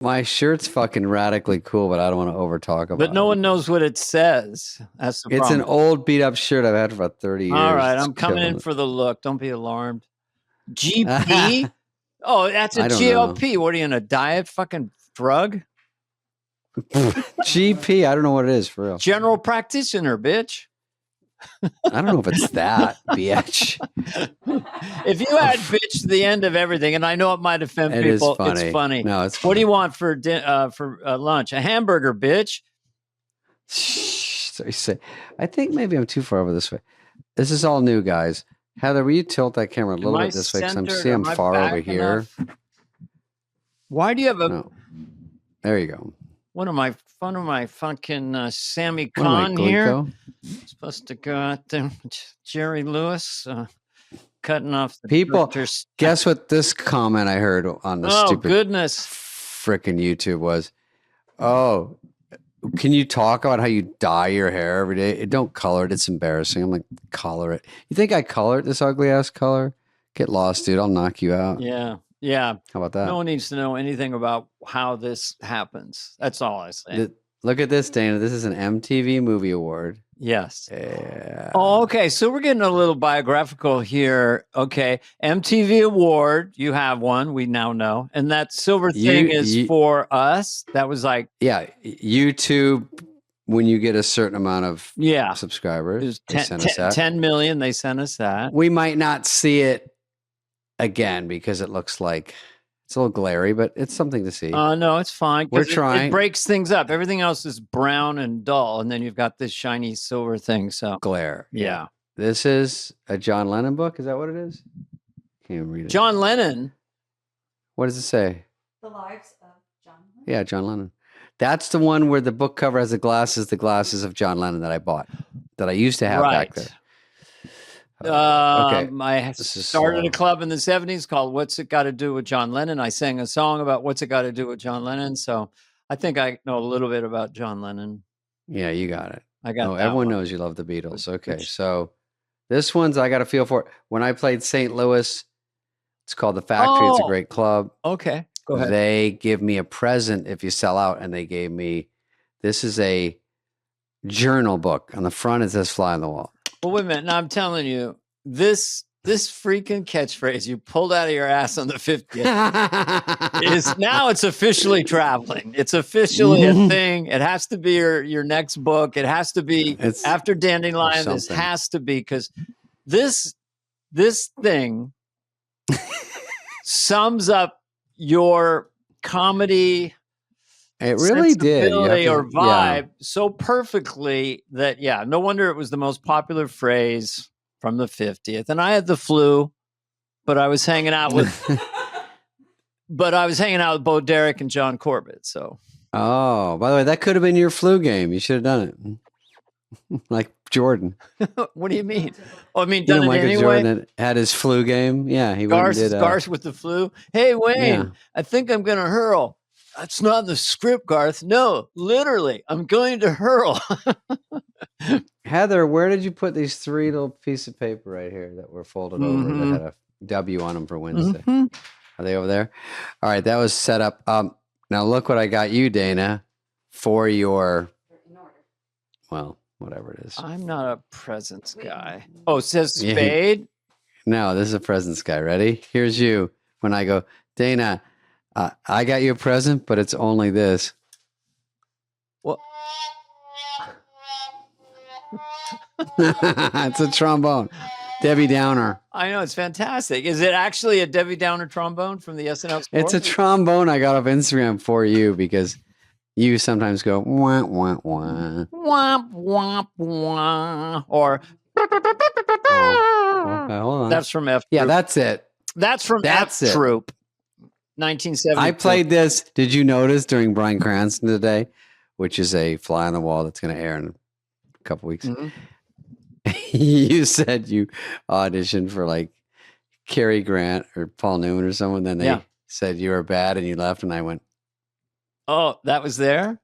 My shirt's fucking radically cool, but I don't want to overtalk about it. But no one knows what it says. That's the It's problem. an old beat up shirt I've had for about 30 years. All right, It's I'm coming in killing for the look. Don't be alarmed. it. GP? Oh, that's a I don't know. GLP. What are you in a diet fucking drug? GP, I don't know what it is for real. General practitioner, bitch. I don't know if it's that, bitch. If you add bitch to the end of everything, and I know it might offend It is people, funny. it's funny. No, it's What do funny. you want for lunch? A hamburger, bitch. So you say, I think maybe I'm too far over this way. This is all new, guys. Heather, will you tilt that camera a little bit this way? Because I'm seeing I'm far over here. Enough? Why do you have a? No. There you go. One of my fucking Sammy Kahn here. Supposed to go out there, Jerry Lewis, cutting off the people. Doctors. Guess what this comment I heard on the stupid goodness frickin' YouTube was? Oh, can you talk about how you dye your hair every day? Don't color it. It's embarrassing. I'm like, color it. You think I colored this ugly ass color? Get lost, dude. I'll knock you out. Yeah. Yeah. How about that? No one needs to know anything about how this happens. That's all I say. Look at this, Dana. This is an MTV Movie Award. Yes. Yeah. Oh, okay. So we're getting a little biographical here. Okay. MTV Award. You have one. We now know. And that silver thing is for us. That was like. Yeah. YouTube, when you get a certain amount of subscribers, they sent us that. 10 million. They sent us that. We might not see it again because it looks like it's a little glary, but it's something to see. No, it's fine. We're trying. It breaks things up. Everything else is brown and dull, and then you've got this shiny silver thing. So glare. Yeah. This is a John Lennon book. Is that what it is? Can't even read it. John Lennon. What does it say? The Lives of John Lennon. Yeah, John Lennon. That's the one where the book cover has the glasses of John Lennon that I bought, that I used to have back there. Okay. I started a club in the 70s called What's It Got to Do with John Lennon. I sang a song about what's it got to do with John Lennon. So I think I know a little bit about John Lennon. Yeah, you got it. I got that everyone one. knows you love the Beatles. Okay, so this one's I got a feel for it. When I played St. Louis, it's called The Factory. It's a great club. Okay, go ahead. They give me a present if you sell out, and they gave me, this is a journal book. On the front, it says Fly on the Wall. Well, wait a minute. Now I'm telling you, this freaking catchphrase you pulled out of your ass on the 50th is now it's officially traveling. It's officially a thing. It has to be your next book. It has to be after Dandelion. This has to be, because this thing sums up your comedy. It really did. Or vibe so perfectly that, no wonder it was the most popular phrase from the 50th. And I had the flu, but I was hanging out with, Bo Derek and John Corbett. So, by the way, that could have been your flu game. You should have done it, like Jordan. What do you mean? Oh, I mean, done it Michael anyway. Jordan had his flu game. Yeah, he Garth with the flu. Hey, Wayne, I think I'm going to hurl. That's not in the script, Garth. No, literally, I'm going to hurl. Heather, where did you put these 3 little pieces of paper right here that were folded over that had a W on them for Wednesday? Are they over there? All right, that was set up. Now look what I got you, Dana, for your, well, whatever it is. I'm not a presents guy. Oh, it says Spade? No, this is a presents guy. Ready? Here's you. When I go, Dana, I got you a present, but it's only this. What? It's a trombone. Debbie Downer. I know, it's fantastic. Is it actually a Debbie Downer trombone from the SNL score? It's a trombone I got off Instagram for you because you sometimes go wah wah wah. Womp womp wah. Or okay, hold on. That's from F. Yeah, that's it. That's from F Troop. 1970. I played this. Did you notice during Bryan Cranston today, which is a Fly on the Wall that's going to air in a couple weeks? You said you auditioned for like Cary Grant or Paul Newman or someone. Then they said you were bad and you left, and I went, "Oh, that was there."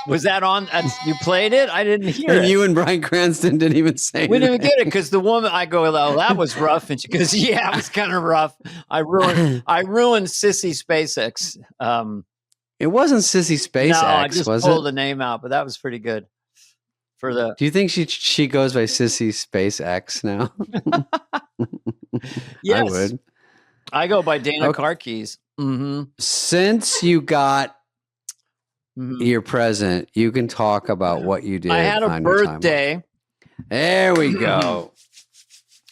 Was that on? You played it? I didn't hear And it. you and Bryan Cranston didn't even say We didn't even anything. get it because the woman, I go, oh, that was rough. And she goes, yeah, it was kind of rough. I ruined Sissy SpaceX. It wasn't Sissy SpaceX, no, I just was pulled it? the name out, but that was pretty good. For the Do you think she goes by Sissy SpaceX now? yes, I would. I go by Dana Carkeys. Mm-hmm. Since you got your present, you can talk about what you did. I had a on birthday. Your time off. There we go.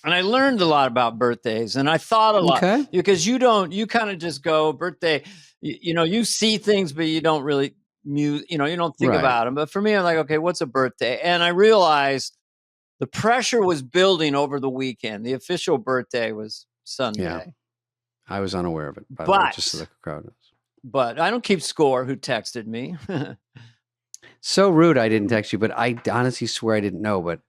And I learned a lot about birthdays, and I thought a lot because you kind of just go birthday. You see things, but you don't really you don't think about them. But for me, I'm like, okay, what's a birthday? And I realized the pressure was building over the weekend. The official birthday was Sunday. Yeah. I was unaware of it, by the way, just so the crowd knows. But I don't keep score who texted me. So rude I didn't text you, but I honestly swear I didn't know, but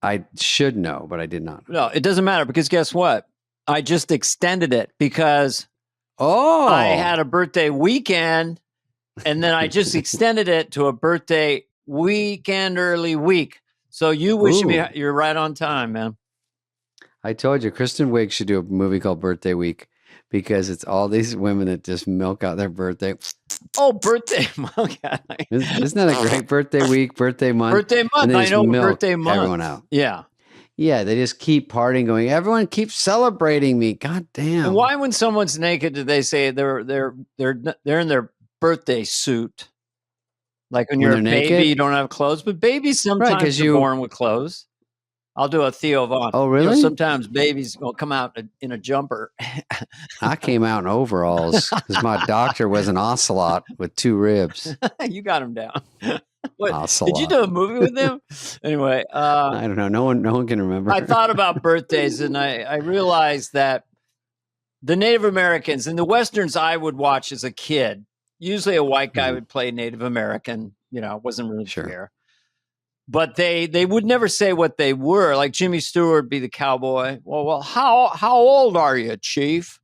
I should know, but I did not. No, it doesn't matter because guess what? I just extended it because I had a birthday weekend and then I just extended it to a birthday weekend early week. So you wish me you're right on time, man. I told you, Kristen Wiig should do a movie called Birthday Week because it's all these women that just milk out their birthday. Oh, birthday month. Isn't that a great birthday week, birthday month? Birthday month. I know birthday month. Everyone out. Yeah. Yeah, they just keep partying, going, everyone keeps celebrating me. God damn. And why when someone's naked do they say they're in their birthday suit? Like when you're a baby, naked? You don't have clothes, but babies sometimes are born with clothes. I'll do a Theo Von. Oh, really? Sometimes babies will come out in a jumper. I came out in overalls because my doctor was an ocelot with 2 ribs. You got him down. Did you do a movie with him? Anyway, I don't know. No one can remember. I thought about birthdays, and I realized that the Native Americans and the Westerns I would watch as a kid. Usually, a white guy would play Native American. It wasn't really fair. But they would never say what they were. Like Jimmy Stewart would be the cowboy. Well, how old are you, Chief?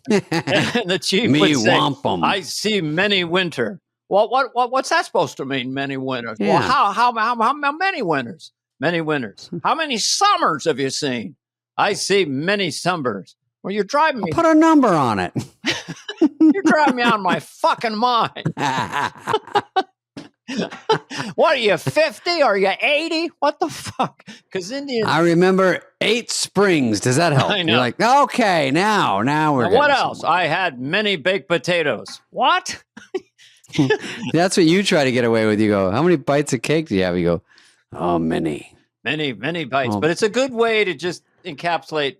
And the chief would say, Womp. I see many winter. Well, what's that supposed to mean, many winters? Yeah. Well, how many winters? Many winters. How many summers have you seen? I see many summers. Well, you're driving me. Put a number on it. You're driving me out of my fucking mind. What are you, 50? Are you 80? What the fuck? Because Indians. I remember 8 springs. Does that help? I know. You're like, okay, now we're. Now what else? I had many baked potatoes. What? That's what you try to get away with. You go, how many bites of cake do you have? You go, oh, many bites. But it's a good way to just encapsulate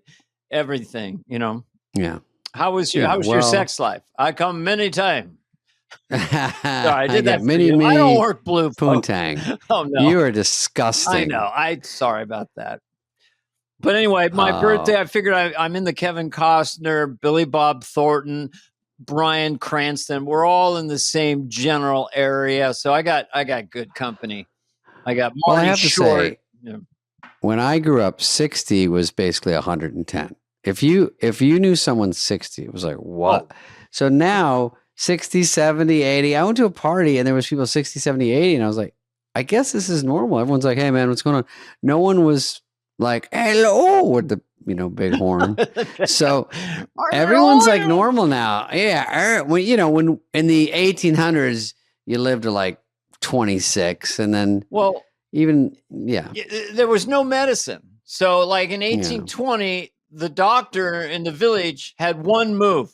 everything. Yeah. How was your sex life? I come many times. Sorry, I did that. Many. I don't work blue poontang. Oh no, you are disgusting. I know. Sorry about that. But anyway, my birthday. I figured I'm in the Kevin Costner, Billy Bob Thornton, Bryan Cranston. We're all in the same general area, so I got good company. I got Marty I have Short. To say, when I grew up, 60 was basically 110. If you knew someone's 60, it was like, what? Oh. So now 60, 70, 80. I went to a party and there was people 60, 70, 80. And I was like, I guess this is normal. Everyone's like, hey, man, what's going on? No one was like, hello, with the, big horn. So everyone's like normal now. Yeah. When in the 1800s, you lived to like 26. And then, there was no medicine. So like in 1820, the doctor in the village had one move.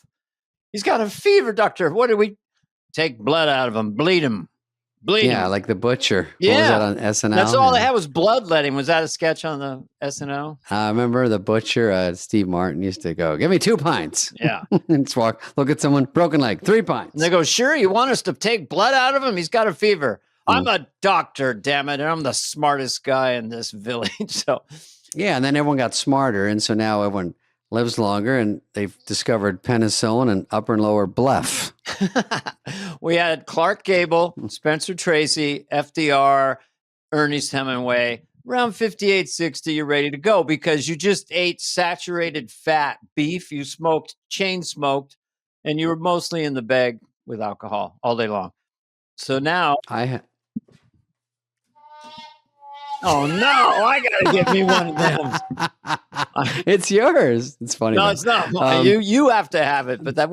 He's got a fever, doctor. What do we take blood out of him? Bleed him. Yeah, like the butcher. Yeah. What was that on SNL? That's all they had was bloodletting. Was that a sketch on the SNL? I remember the butcher, Steve Martin, used to go, give me 2 pints. Yeah. And just look at someone, broken leg, 3 pints. And they go, sure, you want us to take blood out of him? He's got a fever. I'm a doctor, damn it. And I'm the smartest guy in this village. So yeah, and then everyone got smarter. And so now everyone lives longer, and they've discovered penicillin and upper and lower bleph. We had Clark Gable, Spencer Tracy, FDR, Ernest Hemingway. Around 58, 60, you're ready to go because you just ate saturated fat beef. You chain smoked, and you were mostly in the bag with alcohol all day long. So now, I oh no, I gotta get me one of them. It's yours. It's funny. No, though. it's not. You have to have it. But that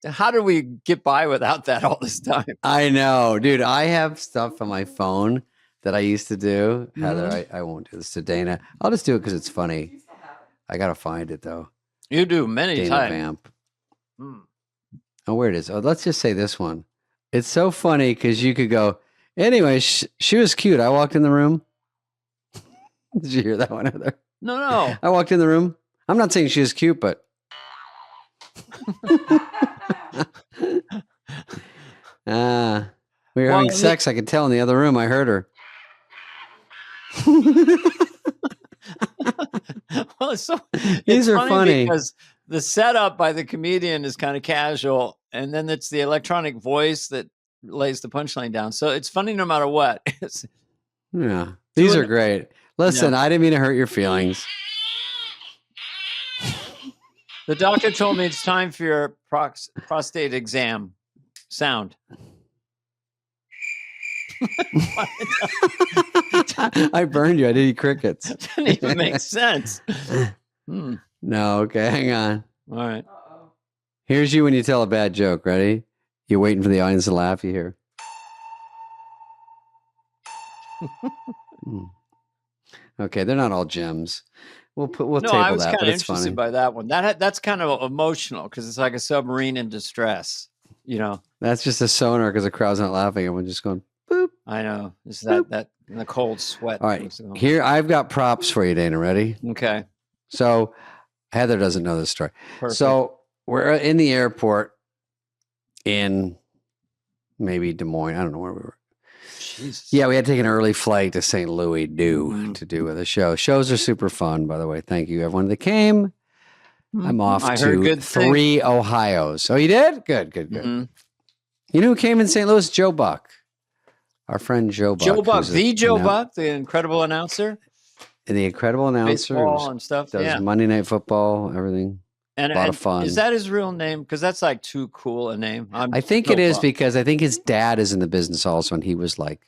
how do we get by without that all this time? I know, dude. I have stuff on my phone that I used to do. Heather, I won't do this to Dana. I'll just do it because it's funny. I gotta find it though. You do many Dana times. Vamp. Oh, where it is? Oh, let's just say this one. It's so funny because you could go. Anyway, she was cute. I walked in the room. Did you hear that one, Heather? No. I walked in the room. I'm not saying she was cute, but we were having sex. I could tell in the other room. I heard her. Well, These are funny because the setup by the comedian is kind of casual, and then it's the electronic voice that lays the punchline down. So it's funny no matter what. Yeah, these are great. Listen, I didn't mean to hurt your feelings. The doctor told me it's time for your prostate exam. Sound. I burned you. I did eat crickets. Didn't even make sense. No, okay, hang on. All right. Here's you when you tell a bad joke. Ready? You're waiting for the audience to laugh. You hear. Okay, they're not all gems. We'll table that. I was kind of interested by that one. That's kind of emotional because it's like a submarine in distress. You know. That's just a sonar because the crowd's not laughing. Everyone's just going boop. I know. It's that the cold sweat. All right, here I've got props for you, Dana. Ready? Okay. So Heather doesn't know this story. Perfect. So we're in the airport in maybe Des Moines. I don't know where we were. Jesus. Yeah, we had to take an early flight to St. Louis to do with a show. Shows are super fun, by the way. Thank you, everyone that came. I'm off to 3 Ohios. Oh, you did? Good. Mm-hmm. You know who came in St. Louis? Joe Buck. Our friend Joe Buck. Joe Buck, the incredible announcer. The incredible announcer. Baseball and stuff. Does Monday Night Football, everything. And, a lot of fun. Is that his real name? Because that's like too cool a name. I think it is because I think his dad is in the business also, and he was like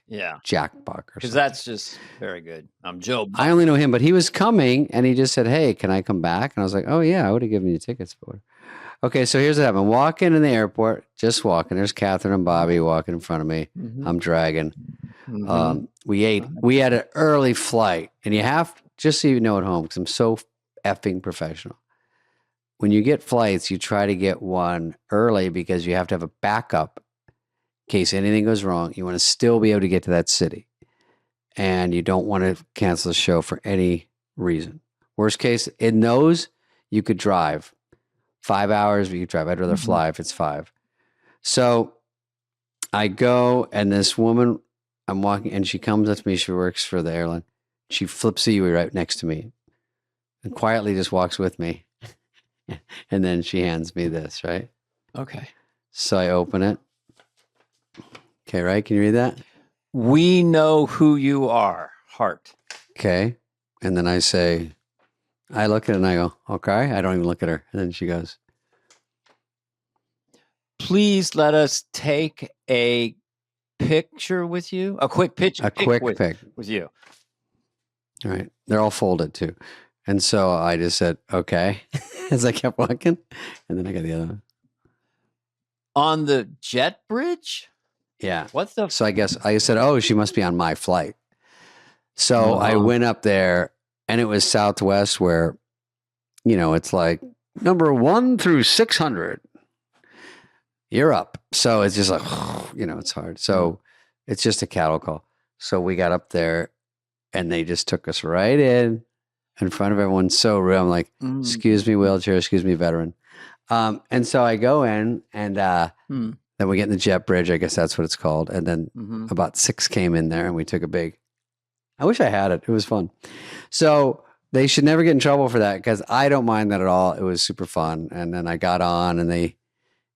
Jack Buck. Because that's just very good. I'm Joe Buck. I only know him, but he was coming, and he just said, "Hey, can I come back?" And I was like, "Oh yeah, I would have given you tickets for it." Okay, so here's what happened. Walking in the airport, just walking. There's Catherine and Bobby walking in front of me. Mm-hmm. I'm dragging. We ate. We had an early flight, and you have just so you know at home because I'm so effing professional. When you get flights, you try to get one early because you have to have a backup in case anything goes wrong. You want to still be able to get to that city, and you don't want to cancel the show for any reason. Worst case, in those, you could drive 5 hours, but you drive. I'd rather fly if it's 5. So I go, and this woman, I'm walking, and she comes up to me. She works for the airline. She flips a Yui right next to me and quietly just walks with me. And then she hands me this, right? Okay. So I open it. Okay, right? Can you read that? We know who you are, heart. Okay. And then I say, I look at it and I go, okay. I don't even look at her. And then she goes, please let us take a picture with you. A quick picture. A quick pic with you. All right. They're all folded too. And so I just said, okay, as I kept walking. And then I got the other one. On the jet bridge? Yeah. What the? So I guess I said, oh, she must be on my flight. So I went up there, and it was Southwest where, you know, it's like number 1 through 600. You're up. So it's just like, you know, it's hard. So it's just a cattle call. So we got up there, and they just took us right in front of everyone. So real. I'm like, excuse me, wheelchair, excuse me, veteran. And so I go in, and then we get in the jet bridge. I guess that's what it's called. And then about 6 came in there, and we took a big, I wish I had it. It was fun. So they should never get in trouble for that because I don't mind that at all. It was super fun. And then I got on, and they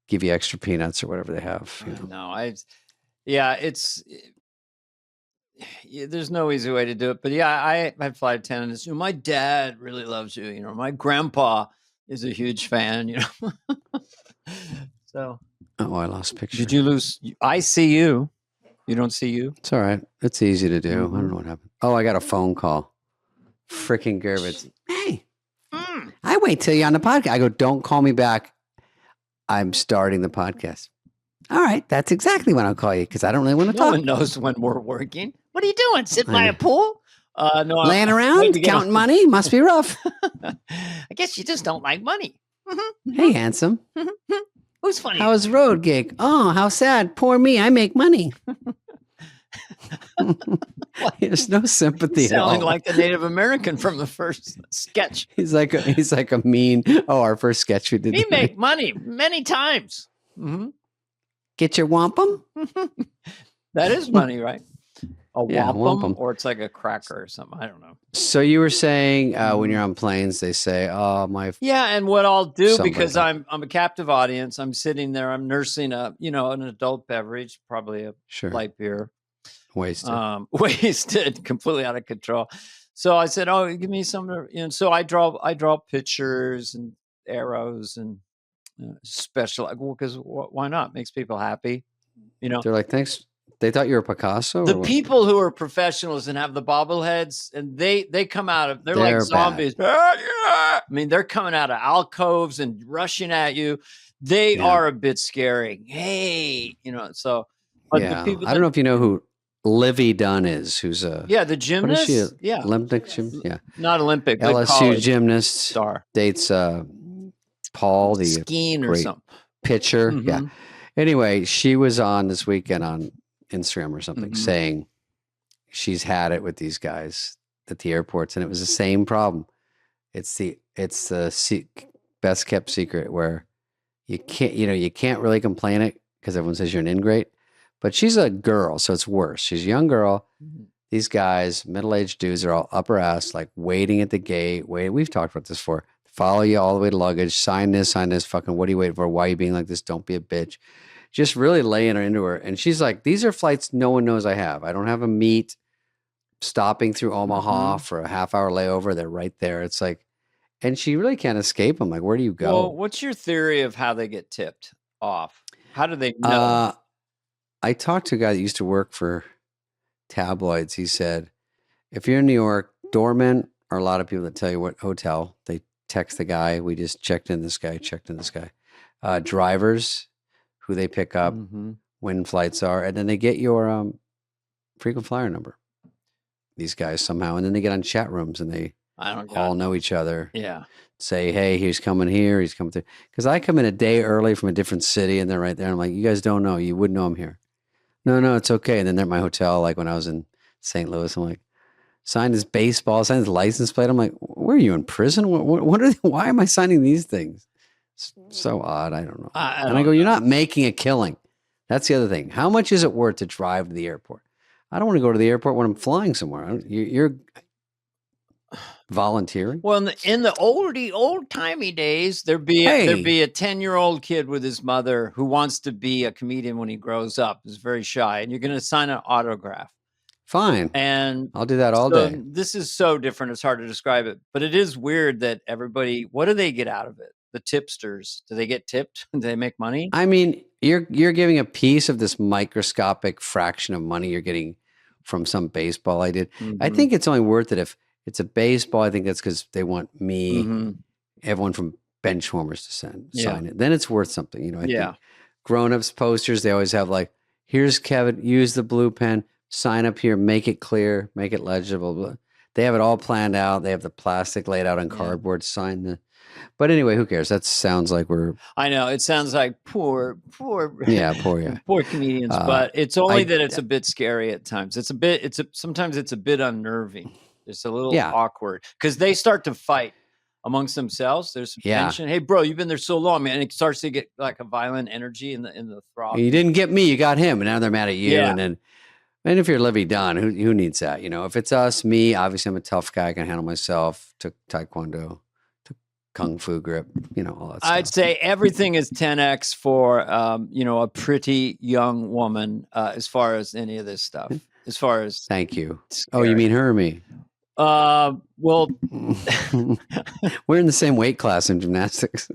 give you extra peanuts or whatever they have. You know? There's no easy way to do it, but I had flight attendants. You know, my dad really loves you. You know, my grandpa is a huge fan. You know, so. Oh, I lost picture. Did you lose? I see you. You don't see you? It's all right. It's easy to do. I don't know what happened. Oh, I got a phone call. Freaking Gervitz. Hey, I wait till you're on the podcast. I go, don't call me back. I'm starting the podcast. All right. That's exactly when I'll call you because I don't really want to No talk. one knows when we're working. What are you doing? Sitting by a pool? No, Laying around, counting money. Must be rough. I guess you just don't like money. Hey, handsome. Who's funny? How was road gig? Oh, how sad. Poor me. I make money. There's no sympathy at all. Sounding like the Native American from the first sketch. He's like a mean. Oh, our first sketch we did. He make money many times. Get your wampum? That is money, right? A Yeah, wampum, wampum. or it's like a cracker or something. I don't know. So you were saying when you're on planes, they say, "Oh, my." Yeah, and what I'll do Something because like I'm a captive audience. I'm sitting there. I'm nursing an adult beverage, probably a Sure. light beer. Wasted. Wasted, completely out of control. So I said, "Oh, give me some." So I draw pictures and arrows and special. Because why not? Makes people happy. They're like, "Thanks." They thought you were Picasso. The or what? people who are professionals and have the bobbleheads, and they come out of they're like They're zombies. I mean, they're coming out of alcoves and rushing at you. They are a bit scary. Hey, so. But the people I don't know if you know who Livy Dunn is. Who's a the gymnast. What is she? Yeah, Olympic gym. Yeah, not Olympic. But LSU college gymnast. star Dates Paul, the skiing or great something. pitcher. Yeah. Anyway, she was on this weekend on Instagram or something saying she's had it with these guys at the airports, and it was the same problem. It's the best kept secret where you can't really complain it because everyone says you're an ingrate, but she's a girl, so it's worse. She's a young girl. These guys, middle-aged dudes, are all up her ass, like waiting at the gate. We've talked about this before. Follow you all the way to luggage. Sign this. Fucking, what are you waiting for? Why are you being like this? Don't be a bitch. Just really laying her into her. And she's like, these are flights no one knows I have. I don't have a meet stopping through Omaha for a half-hour layover. They're right there. It's like, and she really can't escape them. Like, where do you go? Well, what's your theory of how they get tipped off? How do they know? I talked to a guy that used to work for tabloids. He said, if you're in New York, doormen are a lot of people that tell you what hotel. They text the guy. We just checked in this guy. Drivers, who they pick up, when flights are, and then they get your frequent flyer number. These guys somehow, and then they get on chat rooms and they all know each other. Yeah. Say, hey, he's coming here. He's coming through. Because I come in a day early from a different city, and they're right there. I'm like, you guys don't know. You wouldn't know I'm here. No, it's okay. And then they're at my hotel. Like when I was in St. Louis, I'm like, sign his baseball, sign his license plate. I'm like, where are you, in prison? Why am I signing these things? It's so odd. I don't know. And I go, you're not making a killing. That's the other thing. How much is it worth to drive to the airport? I don't want to go to the airport when I'm flying somewhere. You're volunteering. Well, in the old timey days, there'd be a 10-year-old kid with his mother who wants to be a comedian when he grows up. Is very shy, and you're going to sign an autograph. Fine. And I'll do that all day. This is so different. It's hard to describe it, but it is weird that everybody. What do they get out of it? The tipsters. Do they get tipped? Do they make money? I mean, you're giving a piece of this microscopic fraction of money you're getting from some baseball I did. I think it's only worth it if it's a baseball. I think that's because they want me, everyone from Benchwarmers to sign it. Then it's worth something. I think grown-ups posters, they always have like, here's Kevin, use the blue pen, sign up here, make it clear, make it legible. Blah. They have it all planned out. They have the plastic laid out on cardboard, sign the. But anyway, who cares? That sounds like we're. I know it sounds like poor. Yeah, poor comedians. But it's only that it's a bit scary at times. Sometimes it's a bit unnerving. It's a little awkward because they start to fight amongst themselves. There's some tension. Hey, bro, you've been there so long, man. And it starts to get like a violent energy in the throb. You didn't get me, you got him, and now they're mad at you. And if you're Livy Dunn, who needs that? If it's us, me, obviously I'm a tough guy. I can handle myself. Took Taekwondo, took Kung Fu grip, all that stuff. I'd say everything is 10x for a pretty young woman as far as any of this stuff. As far as thank you. Oh, you mean her or me? Well, we're in the same weight class in gymnastics.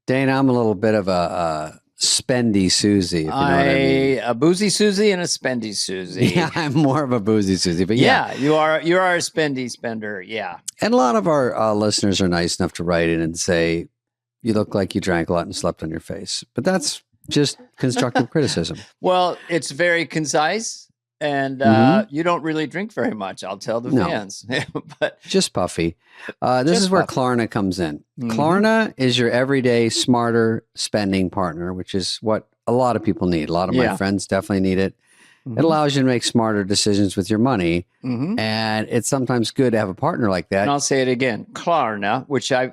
Dana, I'm a little bit of a spendy Susie, if you know what I mean. A boozy Susie and a spendy Susie. Yeah, I'm more of a boozy Susie, but yeah, you are a spendy spender. Yeah. And a lot of our listeners are nice enough to write in and say, you look like you drank a lot and slept on your face. But that's just constructive criticism. Well, it's very concise. And you don't really drink very much, I'll tell the fans. But just puffy. This is where Klarna comes in. Klarna is your everyday smarter spending partner, which is what a lot of people need. A lot of my friends definitely need it. It allows you to make smarter decisions with your money. And it's sometimes good to have a partner like that. And I'll say it again. Klarna, which I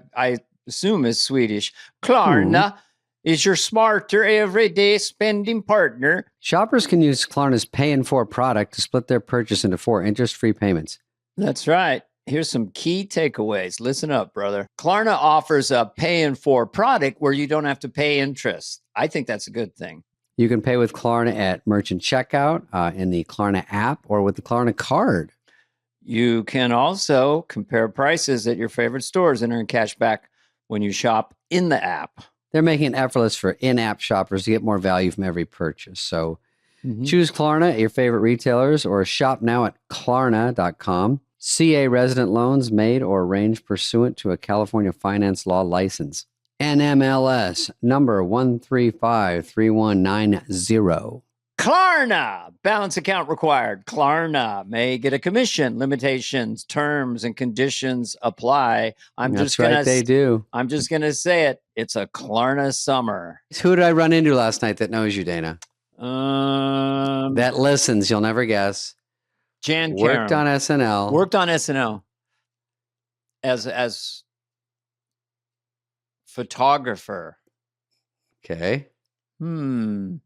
assume is Swedish. Klarna is your smarter everyday spending partner. Shoppers can use Klarna's Pay in 4 product to split their purchase into 4 interest-free payments. That's right. Here's some key takeaways. Listen up, brother. Klarna offers a Pay in 4 product where you don't have to pay interest. I think that's a good thing. You can pay with Klarna at merchant checkout, in the Klarna app, or with the Klarna card. You can also compare prices at your favorite stores and earn cash back when you shop in the app. They're making it effortless for in-app shoppers to get more value from every purchase. So choose Klarna at your favorite retailers or shop now at Klarna.com. CA resident loans made or arranged pursuant to a California finance law license. NMLS number 1353190. Klarna, balance account required. Klarna may get a commission. Limitations, terms, and conditions apply. They do. I'm just gonna say it. It's a Klarna summer. Who did I run into last night that knows you, Dana? That listens. You'll never guess. Jan worked Karen. on SNL. Worked on SNL as photographer. Okay. Who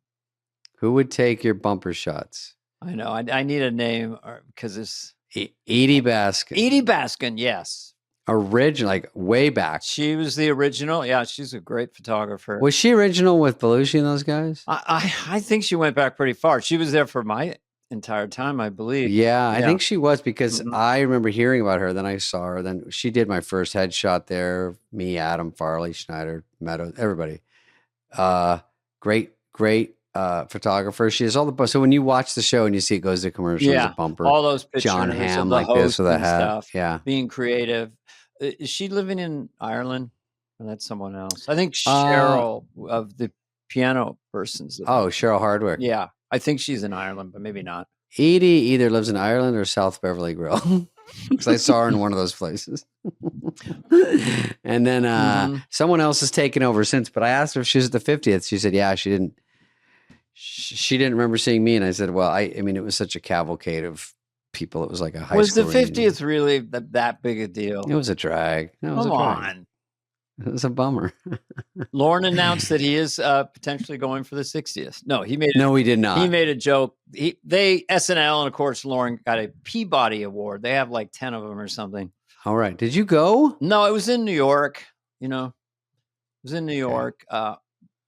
would take your bumper shots? I know. I need a name because it's Edie Baskin. Edie Baskin, yes. Original, like way back. She was the original. Yeah, she's a great photographer. Was she original with Belushi and those guys? I think she went back pretty far. She was there for my entire time, I believe. Yeah, I think she was because I remember hearing about her. Then I saw her. Then she did my first headshot there. Me, Adam, Farley, Schneider, Meadows, everybody. Great photographer. She has all the so when you watch the show and you see it goes to commercials, a bumper, all those pictures, John Hamm like this with a hat, being creative. Is she living in Ireland, or that's someone else? I think Cheryl of the piano persons. Cheryl Hardwick. Yeah, I think she's in Ireland, but maybe not. Edie either lives in Ireland or South Beverly Grill. Because I saw her in one of those places. And then someone else has taken over since, but I asked her if she was at the 50th. She said, yeah, she didn't remember seeing me. And I said, well, I mean, it was such a cavalcade of people. It was like a high school. Was the 50th really that big a deal? It was a drag. No, Come on. It was a bummer. Lauren announced that he is potentially going for the 60th. No, he did not. He made a joke. SNL, and of course, Lauren got a Peabody Award. They have like 10 of them or something. All right. Did you go? No, it was in New York. It was in New York.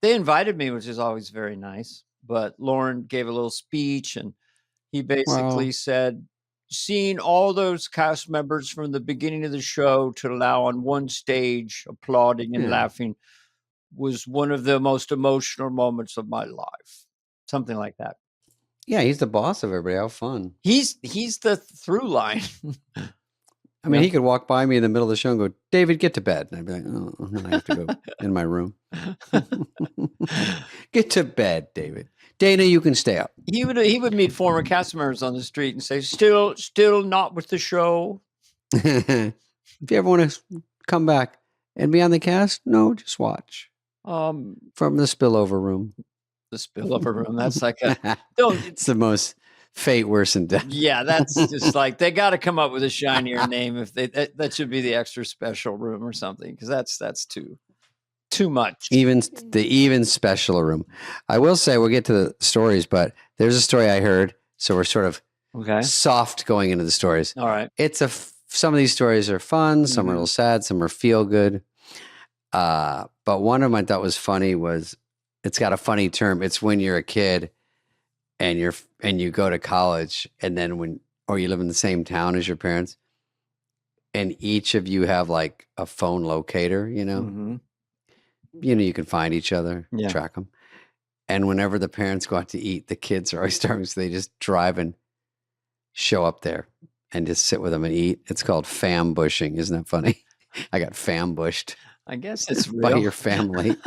They invited me, which is always very nice. But Lauren gave a little speech, and he basically said, seeing all those cast members from the beginning of the show to now on one stage applauding and laughing was one of the most emotional moments of my life. Something like that. Yeah, he's the boss of everybody. How fun. He's the through line. I mean, he could walk by me in the middle of the show and go, David, get to bed. And I'd be like, oh, and then I have to go in my room. Get to bed, David. Dana, you can stay up. He would meet former cast members on the street and say, still not with the show. If you ever want to come back and be on the cast, no, just watch. From the spillover room. The spillover room. That's like it's the most fate worse than death. Yeah, that's just like they got to come up with a shinier name. If that should be the extra special room or something, because that's too much. Even special room. I will say we'll get to the stories, but there's a story I heard, so we're sort of soft going into the stories. All right. Some of these stories are fun, some are a little sad, some are feel good. But one of them I thought was funny was it's got a funny term. It's when you're a kid and you go to college, and then or you live in the same town as your parents, and each of you have like a phone locator, you can find each other, Yeah. track them. And whenever the parents go out to eat, the kids are always starving, so they just drive and show up there and just sit with them and eat. It's called fam bushing. Isn't that funny? I got fam bushed I guess it's by real. your family.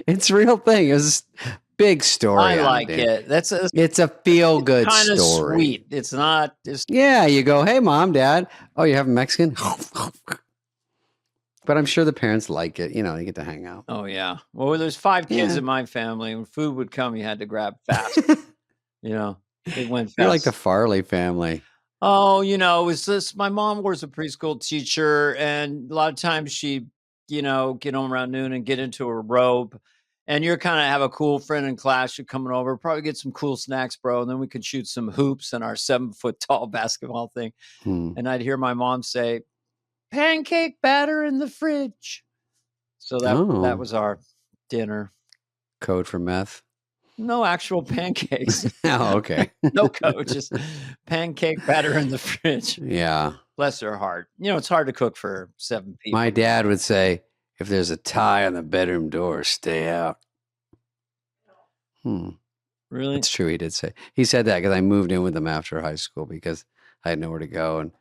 It's a real thing. It was a big story. I like it. It's a feel good kind of story. sweet. It's not just Yeah, you go, hey, mom, dad. Oh, you have a Mexican? But I'm sure the parents like it. They get to hang out. Oh yeah. Well, there's 5 kids Yeah. in my family. When food would come, you had to grab fast. It went fast. You're like the Farley family. Oh, it was this. My mom was a preschool teacher, and a lot of times she, get home around noon and get into her robe. And you're kind of have a cool friend in class. You're coming over, probably get some cool snacks, bro. And then we could shoot some hoops in our 7-foot tall basketball thing. And I'd hear my mom say, pancake batter in the fridge. So that was our dinner. Code for meth? No actual pancakes. Oh, okay. No code, just pancake batter in the fridge. Yeah. Bless her heart. It's hard to cook for 7 people. My dad would say, if there's a tie on the bedroom door, stay out. Really? It's true. He did say. He said that because I moved in with him after high school because I had nowhere to go. And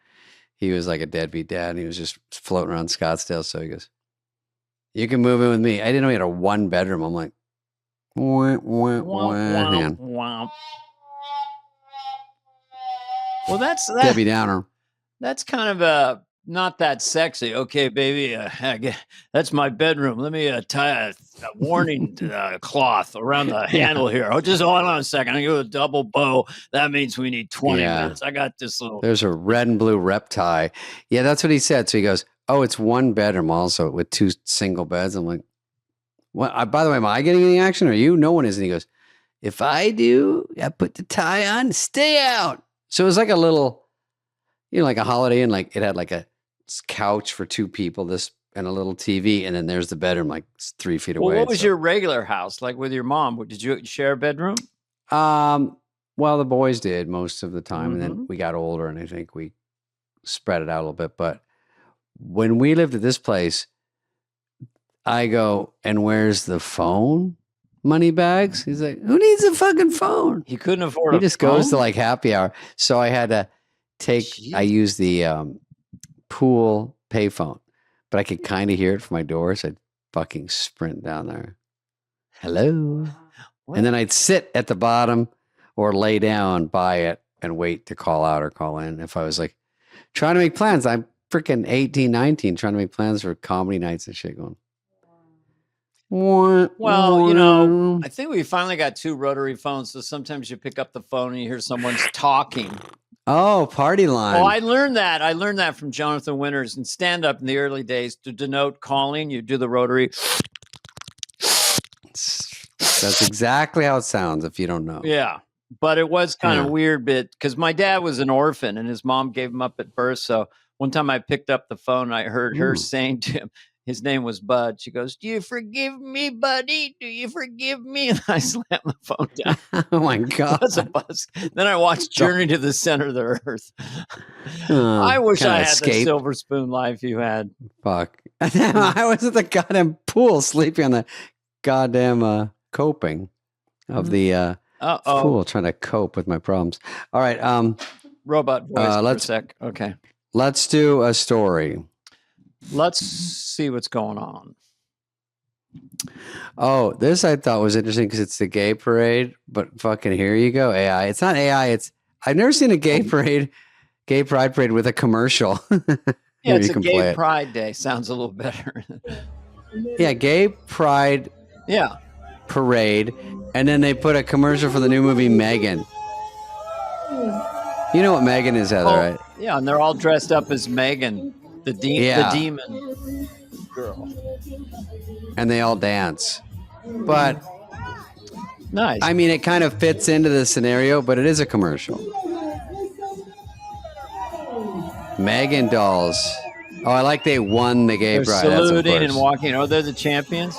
he was like a deadbeat dad. And he was just floating around Scottsdale. So he goes, you can move in with me. I didn't know he had a 1-bedroom. I'm like, wah, wah, wah, man. Womp. Well, that's Debbie Downer. That's kind of not that sexy. Okay, baby, that's my bedroom. Let me tie a warning cloth around the handle here. Oh, just hold on a second. I give a double bow. That means we need 20 minutes. I got this little. There's a red and blue rep tie. Yeah, that's what he said. So he goes, oh, it's 1 bedroom also with 2 single beds. I'm like, what? By the way, am I getting any action or you? No one is. And he goes, if I do, I put the tie on, stay out. So it was like a little, like a Holiday Inn, like it had like a couch for 2 people, and a little TV, and then there's the bedroom like 3 feet away. Well, what was your regular house like with your mom? Did you share a bedroom? Well, the boys did most of the time, and then we got older, and I think we spread it out a little bit. But when we lived at this place, I go, and where's the phone? Money bags? He's like, who needs a fucking phone? He couldn't afford. He just goes to like happy hour. So I had to I used the pool payphone, but I could kind of hear it from my door. So I'd fucking sprint down there. Hello. What? And then I'd sit at the bottom or lay down by it and wait to call out or call in. If I was like trying to make plans, I'm freaking 18, 19, trying to make plans for comedy nights and shit going. Well, I think we finally got 2 rotary phones. So sometimes you pick up the phone and you hear someone's talking. Oh, party line. Oh, I learned that. I learned that from Jonathan Winters in stand-up in the early days. To denote calling, you do the rotary. That's exactly how it sounds if you don't know. Yeah. But it was kind of weird because my dad was an orphan and his mom gave him up at birth. So one time I picked up the phone and I heard her saying to him, his name was Bud. She goes, do you forgive me, buddy? Do you forgive me? And I slammed the phone down. Oh, my God. Buzz a buzz. Then I watched Journey to the Center of the Earth. I wish I had the silver spoon life you had. Fuck. I was at the goddamn pool sleeping on the goddamn coping of the pool, trying to cope with my problems. All right. Robot voice for a sec. Okay. Let's do a story. Let's see what's going on. Oh, this I thought was interesting because it's the gay parade, but fucking here you go, AI. It's not AI. I've never seen a gay pride parade with a commercial. Yeah, it's a gay pride day. Sounds a little better. Yeah, gay pride parade, and then they put a commercial for the new movie Megan. You know what Megan is, Heather, right? Yeah, and they're all dressed up as Megan. The demon girl. And they all dance. But nice. I mean, it kind of fits into the scenario, but it is a commercial. Megan dolls. Oh, I like they won the gay pride. Saluting and walking. Oh, they're the champions.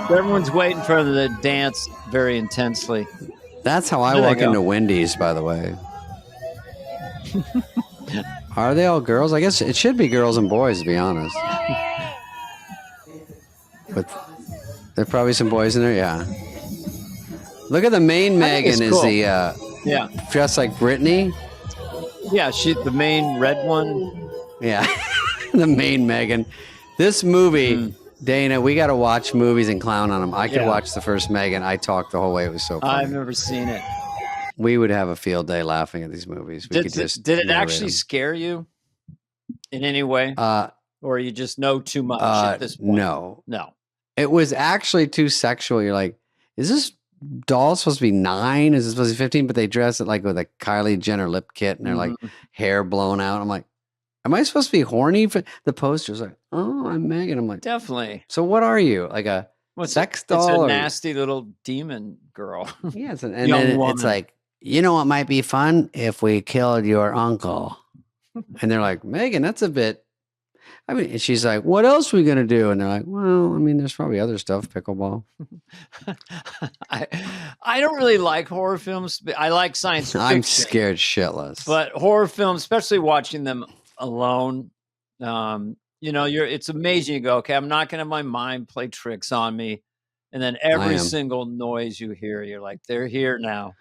Everyone's waiting for them to dance very intensely. That's how I walk into Wendy's, by the way. Are they all girls? I guess it should be girls and boys, to be honest. There are probably some boys in there. Yeah. Look at the main Megan is cool. the dressed like Britney. Yeah, the main red one. Yeah, the main Megan. This movie, Dana, we got to watch movies and clown on them. I could watch the first Megan. I talked the whole way. It was so funny. I've never seen it. We would have a field day laughing at these movies. We could just did it narrate actually them. scare you in any way? Or you just know too much at this point? No. It was actually too sexual. You're like, is this doll supposed to be 9? Is it supposed to be 15? But they dress it like with a Kylie Jenner lip kit and they're like hair blown out. I'm like, am I supposed to be horny? For the poster's like, oh, I'm Megan. I'm like, definitely. So what are you? Like a sex doll? It's a nasty little demon girl. Yeah. And then it's like, you know what might be fun? If we killed your uncle. And they're like, Megan, that's a bit. I mean, she's like, what else are we going to do? And they're like, well, I mean, there's probably other stuff, pickleball. I don't really like horror films. I like science fiction. I'm scared shitless. But horror films, especially watching them alone, it's amazing. You go, okay, I'm not going to have my mind play tricks on me. And then every single noise you hear, you're like, they're here now.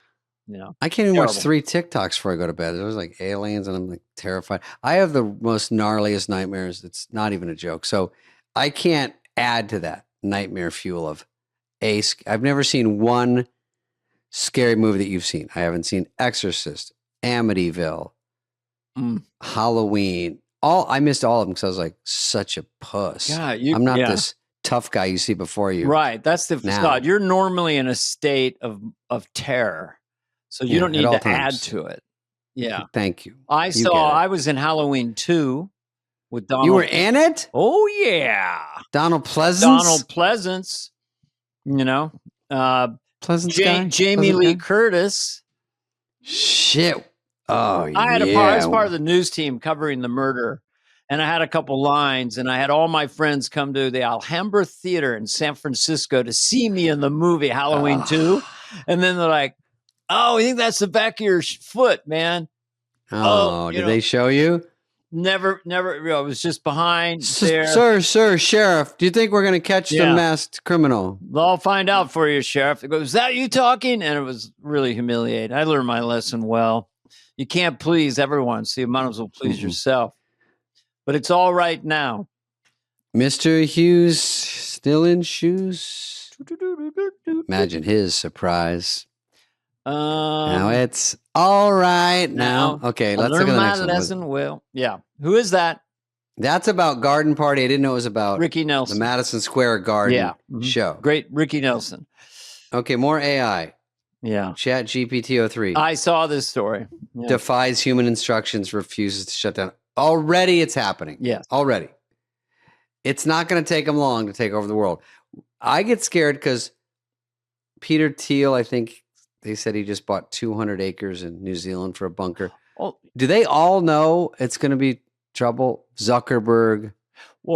I can't even watch 3 TikToks before I go to bed. There's like aliens and I'm like terrified. I have the most gnarliest nightmares. It's not even a joke. So I can't add to that nightmare fuel of I've never seen one scary movie that you've seen. I haven't seen Exorcist, Amityville, Halloween. I missed all of them because I was like such a puss. Yeah, I'm not this tough guy you see before you. Right. That's the facade. You're normally in a state of terror. So you don't need to add to it. Yeah. Thank you. I was in Halloween 2 with Donald. You were in it? Oh, yeah. Donald Pleasance? Donald Pleasance. Pleasance guy? Jamie Lee Curtis. Shit. Oh, I was part of the news team covering the murder. And I had a couple lines, and I had all my friends come to the Alhambra Theater in San Francisco to see me in the movie Halloween 2. And then they're like, oh, I think that's the back of your foot, man. Oh, did they show you? Never. It was just behind there. Sir, sheriff, do you think we're going to catch the masked criminal? I'll find out for you, sheriff. They go, is that you talking? And it was really humiliating. I learned my lesson well. You can't please everyone, so you might as well please yourself. But it's all right now. Mr. Hughes still in shoes? Imagine his surprise. Now it's all right now. Okay, let's look at the next one. Lesson well. Yeah. Who is that? That's about Garden Party. I didn't know it was about Ricky Nelson. The Madison Square Garden show. Great Ricky Nelson. Okay, more AI. Yeah. Chat GPT-03. I saw this story. Yeah. Defies human instructions, refuses to shut down. Already it's happening. Yes. Already. It's not going to take them long to take over the world. I get scared because Peter Thiel, I think, they said he just bought 200 acres in New Zealand for a bunker. Do they all know it's going to be trouble? Zuckerberg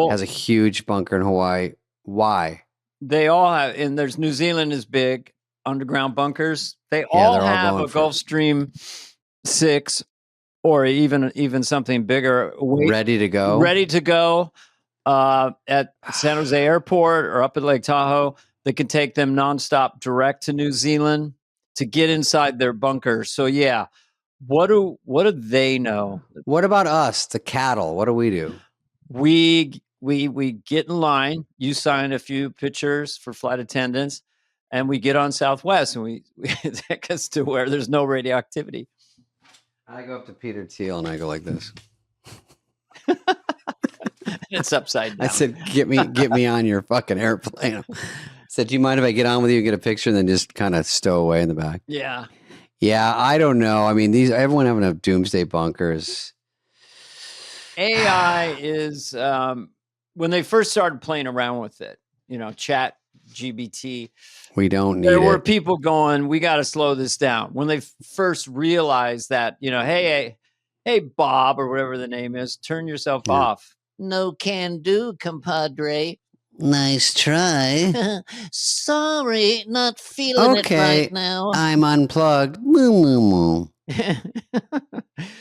has a huge bunker in Hawaii. Why? They all have, and there's New Zealand is big, underground bunkers. They all have a Gulfstream 6 or even something bigger. Ready to go? Ready to go at San Jose Airport or up at Lake Tahoe. They can take them nonstop direct to New Zealand to get inside their bunker. So yeah, what do they know? What about us, the cattle? What do we do? We get in line. You sign a few pictures for flight attendants, and we get on Southwest, and we take us to where there's no radioactivity. I go up to Peter Thiel and I go like this. It's upside down. I said, "Get me on your fucking airplane." Said, do you mind if I get on with you and get a picture and then just kind of stow away in the back? Yeah. Yeah, I don't know. I mean, everyone having a doomsday bunkers. AI is, when they first started playing around with it, chat GBT. We don't need There were people going, we got to slow this down. When they first realized that, hey, Bob, or whatever the name is, turn yourself off. No can do, compadre. Nice try. Sorry, not feeling it right now. I'm unplugged. Moo, moo, moo.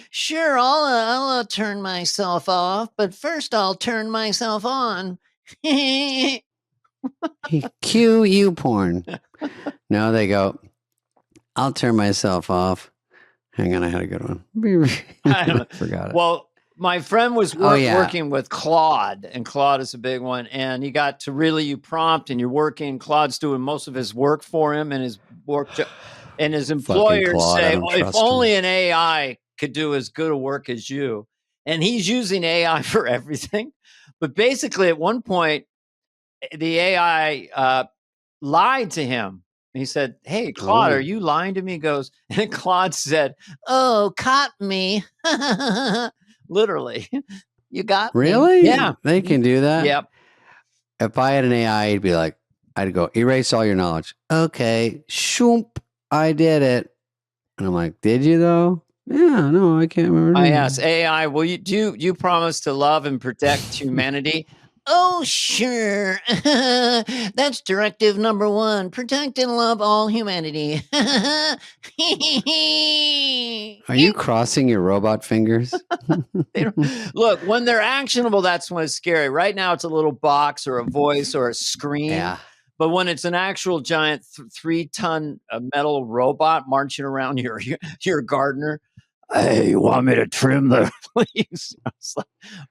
Sure, I'll turn myself off, but first I'll turn myself on. Cue you porn. No, they go, I'll turn myself off. Hang on, I had a good one. I forgot it. Well, my friend was working with Claude, and Claude is a big one. And he got to really you prompt, and you're working. Claude's doing most of his work for him, and his work, and his employers Claude, say, "Oh, if only an AI could do as good a work as you." And he's using AI for everything. But basically, at one point, the AI lied to him. He said, "Hey, Claude, are you lying to me?" He goes, and Claude said, "Oh, caught me." Literally. You got really? me. Yeah. They can do that? Yep. If I had an AI, it'd be like, I'd go, erase all your knowledge. Okay. Shoomp. I did it. And I'm like, did you though? Yeah, no, I can't remember. I asked AI, will you promise to love and protect humanity? Oh, sure. That's directive number 1. Protect and love all humanity. Are you crossing your robot fingers? Look, when they're actionable, that's when it's scary. Right now, it's a little box or a voice or a screen. Yeah. But when it's an actual giant 3-ton metal robot marching around your gardener, hey, you want me to trim the leaves?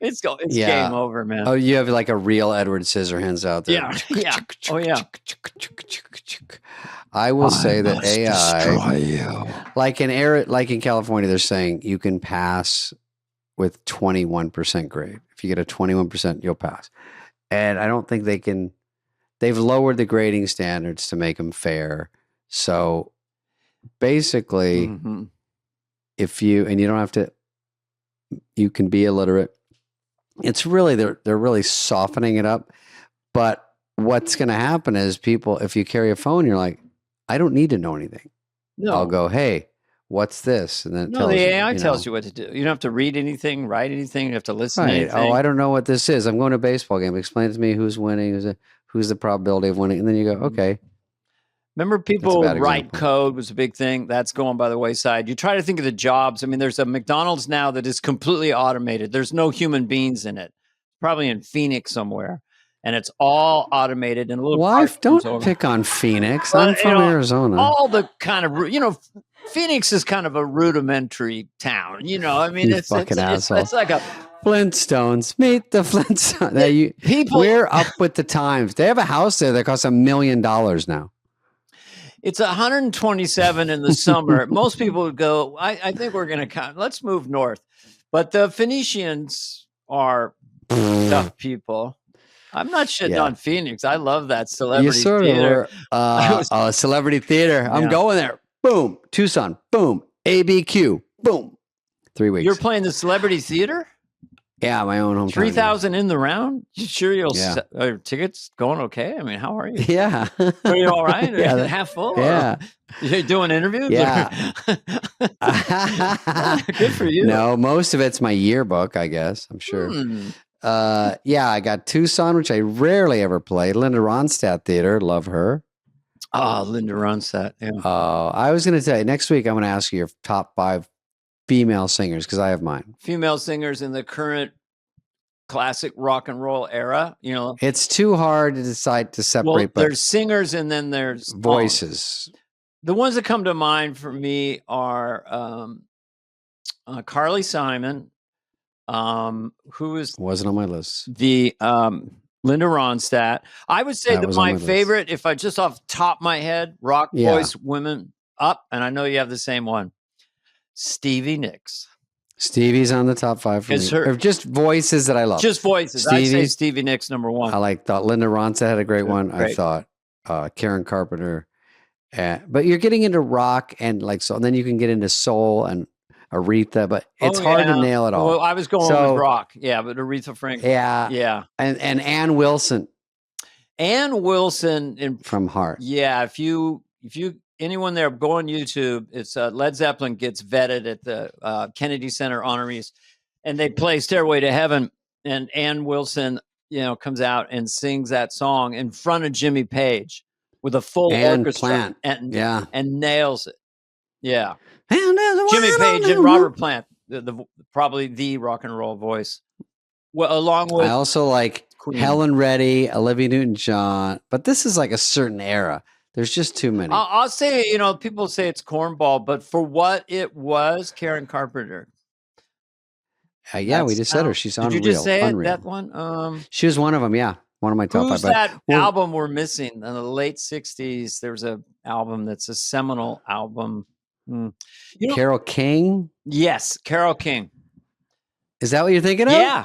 It's game over, man. Oh, you have like a real Edward Scissorhands out there. Yeah. Oh, yeah. I will say that AI, like in California, they're saying you can pass with 21% grade. If you get a 21%, you'll pass. And I don't think they've lowered the grading standards to make them fair. So basically, if you don't have to, you can be illiterate. It's really, they're really softening it up. But what's going to happen is people, if you carry a phone, you're like, I don't need to know anything. No. I'll go, hey, what's this? And then it tells the AI tells you what to do. You don't have to read anything, write anything. You have to listen to anything. Oh, I don't know what this is. I'm going to a baseball game. Explain to me who's winning, who's the probability of winning. And then you go, okay. Remember, people write code was a big thing. That's going by the wayside. You try to think of the jobs. I mean, there's a McDonald's now that is completely automated. There's no human beings in it. Probably in Phoenix somewhere. And it's all automated. And a little don't pick on Phoenix. I'm from Arizona. All the kind of, Phoenix is kind of a rudimentary town. I mean, it's like a Flintstones. Meet the Flintstones. We're up with the times. They have a house there that costs $1 million now. It's 127 in the summer. Most people would go, I think we're going to let's move north. But the Phoenicians are tough people. I'm not shitting on Phoenix. I love that celebrity theater. Celebrity theater. I'm going there. Boom. Tucson. Boom. ABQ. Boom. 3 weeks. You're playing the celebrity theater? Yeah, my own hometown. 3,000 in the round? You sure are tickets going okay? I mean, how are you? Yeah. Are you all right? Yeah. Half full? Yeah. You're doing interviews? Yeah. Good for you. No, most of it's my yearbook, I guess. I'm sure. I got Tucson, which I rarely ever play. Linda Ronstadt Theater. Love her. Oh, Linda Ronstadt. Yeah. I was going to tell you, next week, I'm going to ask you your top 5 female singers, because I have mine. Female singers in the current classic rock and roll era, It's too hard to decide to separate. Well, there's singers and then there's voices. The ones that come to mind for me are Carly Simon, who is wasn't on my list. The Linda Ronstadt. I would say that my favorite, if I just off the top of my head, rock voice women up, and I know you have the same one. Stevie Nicks. Stevie's on the top 5 for me. Or just voices that I love. Just voices. I'd say Stevie Nicks number 1. I thought Linda Ronstadt had a great one. Great. I thought Karen Carpenter. But you're getting into rock and and then you can get into soul and Aretha, but it's hard to nail it all. Well, I was going with rock. Yeah, but Aretha Franklin. Yeah. Yeah. And Ann Wilson. Ann Wilson from Heart. Yeah, if you anyone there, go on YouTube. It's Led Zeppelin gets vetted at the Kennedy Center honorees, and they play "Stairway to Heaven," and Ann Wilson, comes out and sings that song in front of Jimmy Page with a full orchestra, and nails it. Yeah, Jimmy Page and Robert Plant, probably the rock and roll voice. Well, along with I also like Queen. Helen Reddy, Olivia Newton-John. But this is like a certain era. There's just too many. I'll say, people say it's cornball, but for what it was, Karen Carpenter. Yeah, we just said her. She's Did unreal. you just say Unreal. it? That one? She was one of them. Yeah, one of my top Who's five. that album we're missing in the late '60s? There's a album that's a seminal album. Carole King. Yes, Carole King. Is that what you're thinking of? Yeah.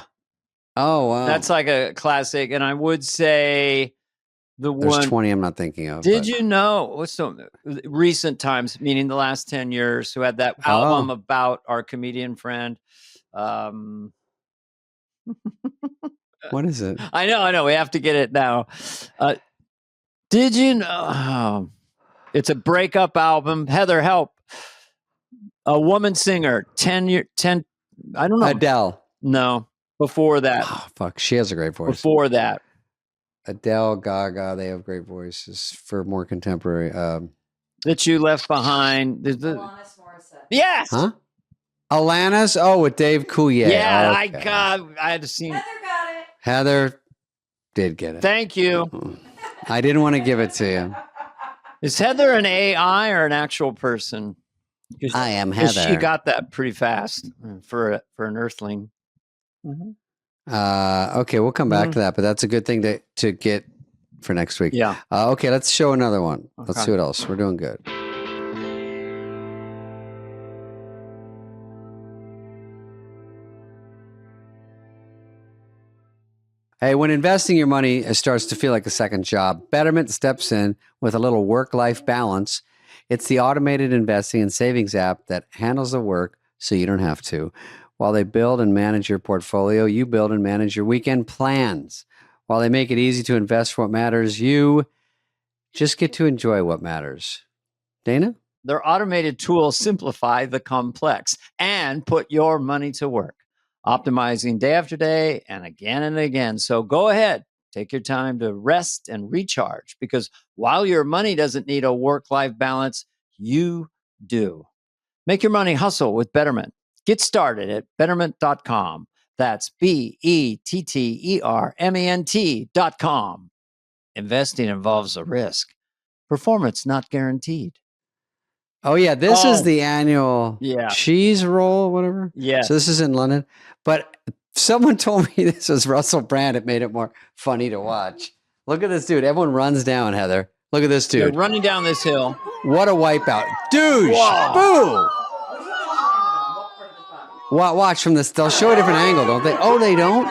Oh, wow. That's like a classic, and I would say There's one. 20 I'm not thinking of. Did you know what's the recent times, meaning the last 10 years, who had that album about our comedian friend? What is it? I know. We have to get it now. Did you know? It's a breakup album. Heather, help. A woman singer, 10. I don't know. Adele. No, before that. Oh, fuck. She has a great voice. Before that. Adele, Gaga, they have great voices for more contemporary. That You Left Behind. Alanis Morissette. Yes. Huh? Alanis? Oh, with Dave Coulier. Yeah, Okay. I had to see. Heather got it. Heather did get it. Thank you. I didn't want to give it to you. Is Heather an AI or an actual person? I am Heather. She got that pretty fast for an Earthling. Okay, we'll come back to that, but that's a good thing to get for next week. Yeah. Okay, let's show another one. Okay. Let's see what else. We're doing good. Hey, when investing your money starts to feel like a second job, Betterment steps in with a little work-life balance. It's the automated investing and savings app that handles the work so you don't have to. While they build and manage your portfolio, you build and manage your weekend plans. While they make it easy to invest for what matters, you just get to enjoy what matters. Dana? Their automated tools simplify the complex and put your money to work, optimizing day after day and again. So go ahead, take your time to rest and recharge, because while your money doesn't need a work-life balance, you do. Make your money hustle with Betterment. Get started at betterment.com. That's BETTERMENT.com. Investing involves a risk. Performance not guaranteed. Oh, yeah. This is the annual cheese roll, whatever. Yeah. So this is in London. But someone told me this was Russell Brand. It made it more funny to watch. Look at this dude. Everyone runs down, Heather. Look at this dude. They're running down this hill. What a wipeout. Douche. Wow. Boo. Watch from this. They'll show a different angle, don't they? Oh, they don't?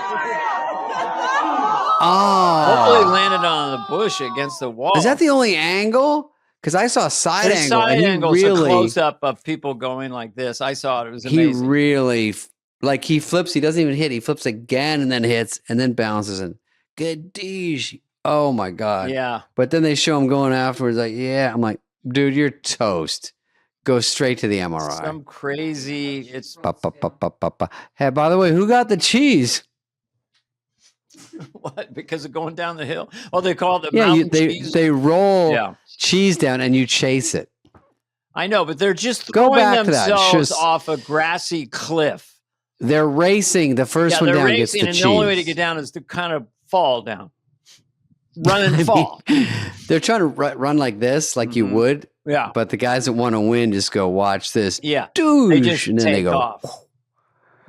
Oh. Hopefully landed on the bush against the wall. Is that the only angle? Because I saw a side angle. Side angle, really, a close-up of people going like this. I saw it. It was amazing. He really, he flips. He doesn't even hit. He flips again and then hits and then bounces. And good dish. Oh, my God. Yeah. But then they show him going afterwards like, yeah. I'm like, dude, you're toast. Go straight to the MRI. Some crazy. It's Hey, by the way, who got the cheese? What? Because of going down the hill? Oh, they call it the mountain cheese. They roll cheese down and you chase it. I know, but they're just throwing themselves off a grassy cliff. They're racing. The first one down gets the cheese. And the only way to get down is to kind of fall down. Run and fall. They're trying to run like this, like you would. Yeah. But the guys that want to win just go, watch this. Yeah. Douche. They just and then they go off.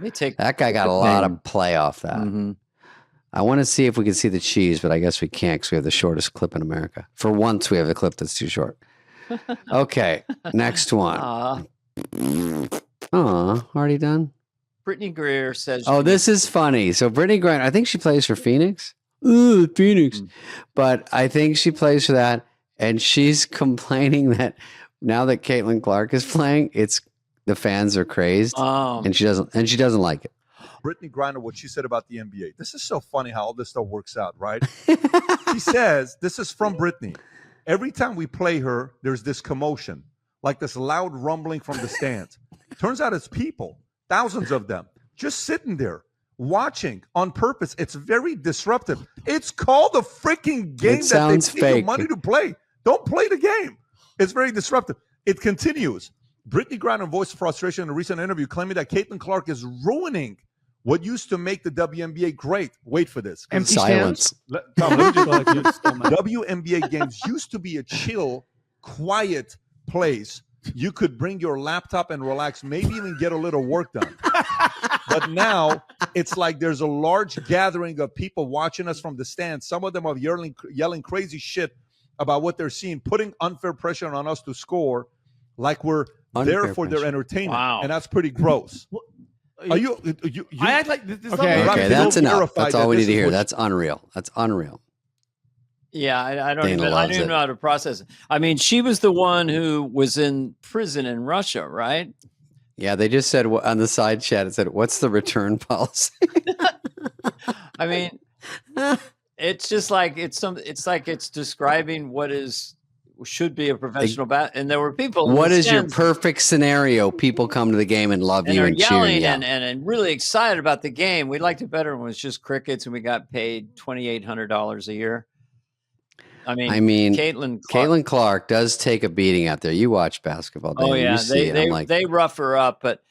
They take that guy got a lot of play off that. Mm-hmm. I want to see if we can see the cheese, but I guess we can't because we have the shortest clip in America. For once, we have a clip that's too short. Okay, next one. Already done? Brittany Greer says... Oh, this is funny. So Brittany Griner, I think she plays for Phoenix. Ooh, Phoenix. But I think she plays for that, and she's complaining that now that Caitlin Clark is playing, the fans are crazed, and she doesn't like it. Brittany Griner, what she said about the NBA. This is so funny how all this stuff works out, right? She says, this is from Brittany. Every time we play her, there's this commotion, like this loud rumbling from the stands. Turns out it's people, thousands of them, just sitting there, watching on purpose. It's very disruptive. It's called a freaking game that they pay you money to play. Don't play the game. It's very disruptive. It continues. Brittany Griner voiced frustration in a recent interview, claiming that Caitlin Clark is ruining what used to make the WNBA great, wait for this. 'cause Empty Silence. Tom, let me just Go ahead, you stole my- WNBA games used to be a chill, quiet place. You could bring your laptop and relax, maybe even get a little work done. But now it's like there's a large gathering of people watching us from the stands. Some of them are yelling crazy shit about what they're seeing, putting unfair pressure on us to score, like we're Unfair there for their pressure. entertainment. Wow. And that's pretty gross. Are you I act like this. Okay. Level- Okay, that's enough. verify That's that all we this need to is hear. what- That's unreal. That's unreal. Yeah, I don't Dana even loves it. know how to process it. I mean, she was the one who was in prison in Russia, right? Yeah, they just said on the side chat, it said, "What's the return policy?" I mean, it's just like it's like it's describing what should be a professional and there were people. in What the is your stands perfect scenario? People come to the game and love and you are and cheer yelling you. and really excited about the game. We liked it better when it was just crickets and we got paid $2,800 a year. I mean, Caitlin Clark does take a beating out there. You watch basketball, Dan. Oh yeah, You see it. I'm like, they rough her up, but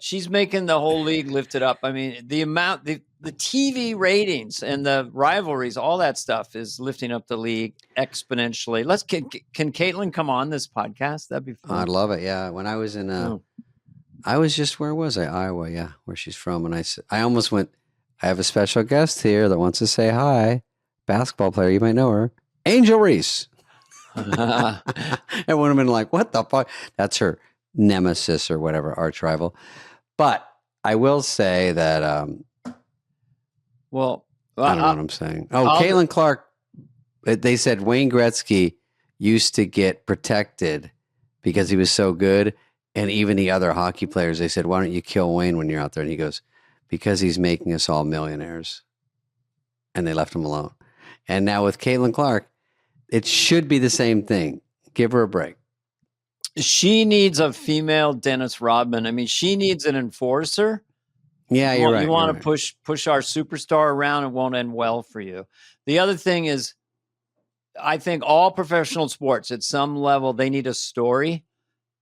she's making the whole league lift it up. I mean, the amount the TV ratings and the rivalries, all that stuff is lifting up the league exponentially. Can Caitlin come on this podcast? That'd be fun. I'd love it. Yeah, when I was in, Oh. I was just where was I? Iowa. Yeah, where she's from. And I almost went. I have a special guest here that wants to say hi. Basketball player, you might know her, Angel Reese. Everyone would have been like, "What the fuck?" That's her nemesis or whatever, arch rival. But I will say that. Well, I don't know what I'm saying. Oh, I'll- Caitlin Clark. They said Wayne Gretzky used to get protected because he was so good, and even the other hockey players. They said, "Why don't you kill Wayne when you're out there?" And he goes, "Because he's making us all millionaires," and they left him alone. And now with Caitlin Clark, it should be the same thing. Give her a break. she needs a female Dennis Rodman. I mean, she needs an enforcer. Yeah, you're right. You want you're to right. push our superstar around, it won't end well for you. The other thing is, I think all professional sports at some level, they need a story.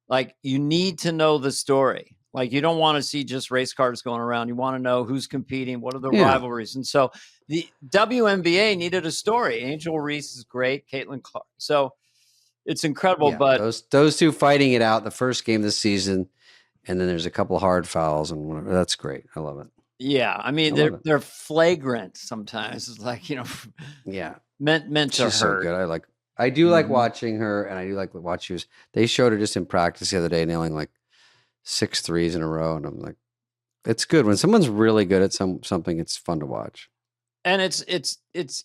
Like you need to know the story. Like you don't want to see just race cars going around. You want to know who's competing, what are the Yeah. rivalries. And so the WNBA needed a story. Angel Reese is great, Caitlin Clark. So it's incredible, Yeah, but those two fighting it out the first game of the season, and then there's a couple hard fouls and whatever. That's great. I love it. yeah, I mean I love it. they're flagrant sometimes. It's like, Yeah. meant to She's so hurt. good. I do like Mhm. watching her, and I do like watching her. They showed her just in practice the other day, nailing like 6 threes in a row, and I'm like, it's good when someone's really good at something. It's fun to watch. And it's